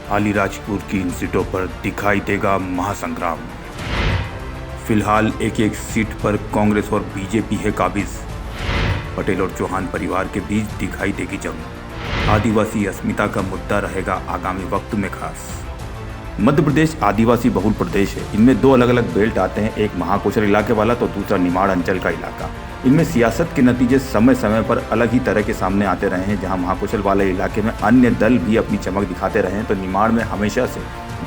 अलीराजपुर की इन सीटों पर दिखाई देगा महासंग्राम। फिलहाल एक एक सीट पर कांग्रेस और बीजेपी है काबिज। पटेल और चौहान परिवार के बीच दिखाई देगी जंग। आदिवासी अस्मिता का मुद्दा रहेगा आगामी वक्त में खास। मध्य प्रदेश आदिवासी बहुल प्रदेश है। इनमें दो अलग अलग बेल्ट आते हैं, एक महाकोशल इलाके वाला तो दूसरा निमाड़ अंचल का इलाका। इनमें सियासत के नतीजे समय समय पर अलग ही तरह के सामने आते रहे हैं। जहां महाकोशल वाले इलाके में अन्य दल भी अपनी चमक दिखाते रहे हैं, तो निमाड़ में हमेशा से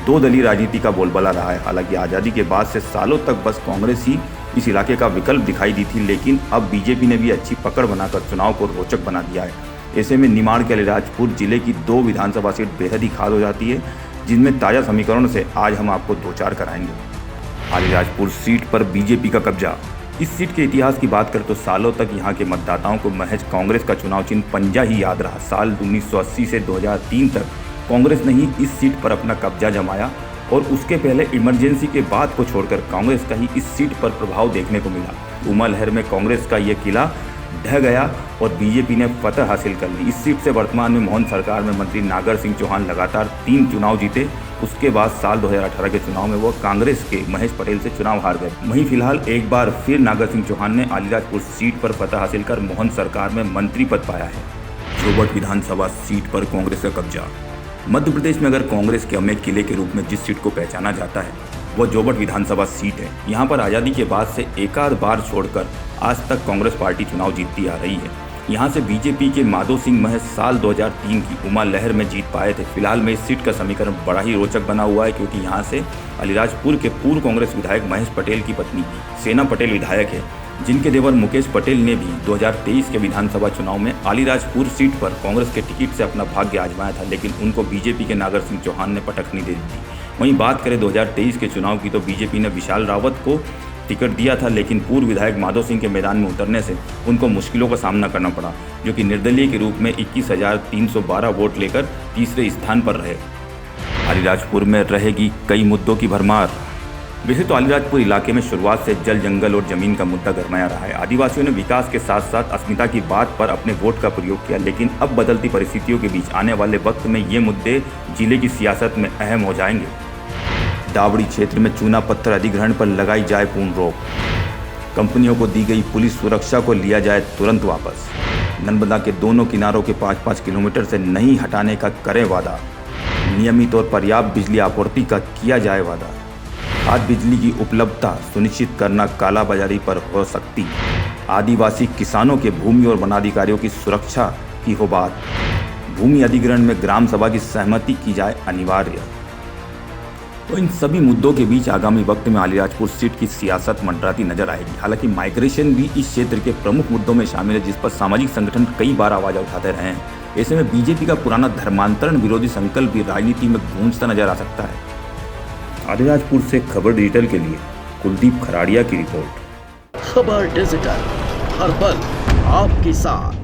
दो दलीय राजनीति का बोलबाला रहा है। हालांकि आज़ादी के बाद से सालों तक बस कांग्रेस ही इस इलाके का विकल्प दिखाई दी थी, लेकिन अब बीजेपी ने भी अच्छी पकड़ बनाकर चुनाव को रोचक बना दिया है। ऐसे में निमाड़ के अलीराजपुर जिले की दो विधानसभा सीट बेहद ही खास हो जाती है, जिनमें ताज़ा समीकरण से आज हम आपको दो चार कराएंगे। अलीराजपुर सीट पर बीजेपी का कब्जा। इस सीट के इतिहास की बात करें तो सालों तक यहाँ के मतदाताओं को महज कांग्रेस का चुनाव चिन्ह पंजा ही याद रहा। साल 1980 से 2003 तक कांग्रेस ने ही इस सीट पर अपना कब्जा जमाया और उसके पहले इमरजेंसी के बाद को छोड़कर कांग्रेस का ही इस सीट पर प्रभाव देखने को मिला। उमा लहर में कांग्रेस का ये किला ढह गया और बीजेपी ने फतह हासिल कर ली। इस सीट से वर्तमान में मोहन सरकार में मंत्री नागर सिंह चौहान लगातार 3 चुनाव जीते। उसके बाद साल 2018 के चुनाव में वो कांग्रेस के महेश पटेल से चुनाव हार गए। वहीं फिलहाल एक बार फिर नागर सिंह चौहान ने अलीराजपुर सीट पर फतह हासिल कर मोहन सरकार में मंत्री पद पाया है। जोबट विधानसभा सीट पर कांग्रेस का कब्जा। मध्य प्रदेश में अगर कांग्रेस के अमेठी किले के रूप में जिस सीट को पहचाना जाता है वह जोबट विधानसभा सीट है। यहाँ पर आज़ादी के बाद से एकाध बार छोड़कर आज तक कांग्रेस पार्टी चुनाव जीतती आ रही है। यहाँ से बीजेपी के माधो सिंह महज साल 2003 की उमा लहर में जीत पाए थे। फिलहाल में इस सीट का समीकरण बड़ा ही रोचक बना हुआ है, क्योंकि यहाँ से अलीराजपुर के पूर्व कांग्रेस विधायक महेश पटेल की पत्नी सेना पटेल विधायक है, जिनके देवर मुकेश पटेल ने भी 2023 के विधानसभा चुनाव में अलीराजपुर सीट पर कांग्रेस के टिकट से अपना भाग्य आजमाया था, लेकिन उनको बीजेपी के नागर सिंह चौहान ने पटखनी दे दी थी। वहीं बात करें 2023 के चुनाव की तो बीजेपी ने विशाल रावत को टिकट दिया था, लेकिन पूर्व विधायक माधो सिंह के मैदान में उतरने से उनको मुश्किलों का सामना करना पड़ा, जो कि निर्दलीय के रूप में 21,312 वोट लेकर तीसरे स्थान पर रहे। अलीराजपुर में रहेगी कई मुद्दों की भरमार। वैसे तो अलीराजपुर इलाके में शुरुआत से जल, जंगल और जमीन का मुद्दा गरमाया रहा है। आदिवासियों ने विकास के साथ साथ अस्मिता की बात पर अपने वोट का प्रयोग किया, लेकिन अब बदलती परिस्थितियों के बीच आने वाले वक्त में ये मुद्दे जिले की सियासत में अहम हो जाएंगे। दावड़ी क्षेत्र में चूना पत्थर अधिग्रहण पर लगाई जाए पूर्ण रोक। कंपनियों को दी गई पुलिस सुरक्षा को लिया जाए तुरंत वापस। नर्मदा के दोनों किनारों के 5-5 किलोमीटर से नहीं हटाने का करें वादा। नियमित और पर्याप्त बिजली आपूर्ति का किया जाए वादा। खाद बिजली की उपलब्धता सुनिश्चित करना कालाबाजारी पर हो सकती। आदिवासी किसानों के भूमि और वनाधिकारियों की सुरक्षा की हो बात। भूमि अधिग्रहण में ग्राम सभा की सहमति की जाए अनिवार्य। तो इन सभी मुद्दों के बीच आगामी वक्त में अलीराजपुर सीट की सियासत मंडराती नजर आएगी। हालांकि माइग्रेशन भी इस क्षेत्र के प्रमुख मुद्दों में शामिल है, जिस पर सामाजिक संगठन कई बार आवाज उठाते रहे हैं। ऐसे में बीजेपी का पुराना धर्मांतरण विरोधी संकल्प भी राजनीति में गूंजता नजर आ सकता है। अलीराजपुर से खबर डिजिटल के लिए कुलदीप खराड़िया की रिपोर्ट। खबर डिजिटल, हर पल आपके साथ।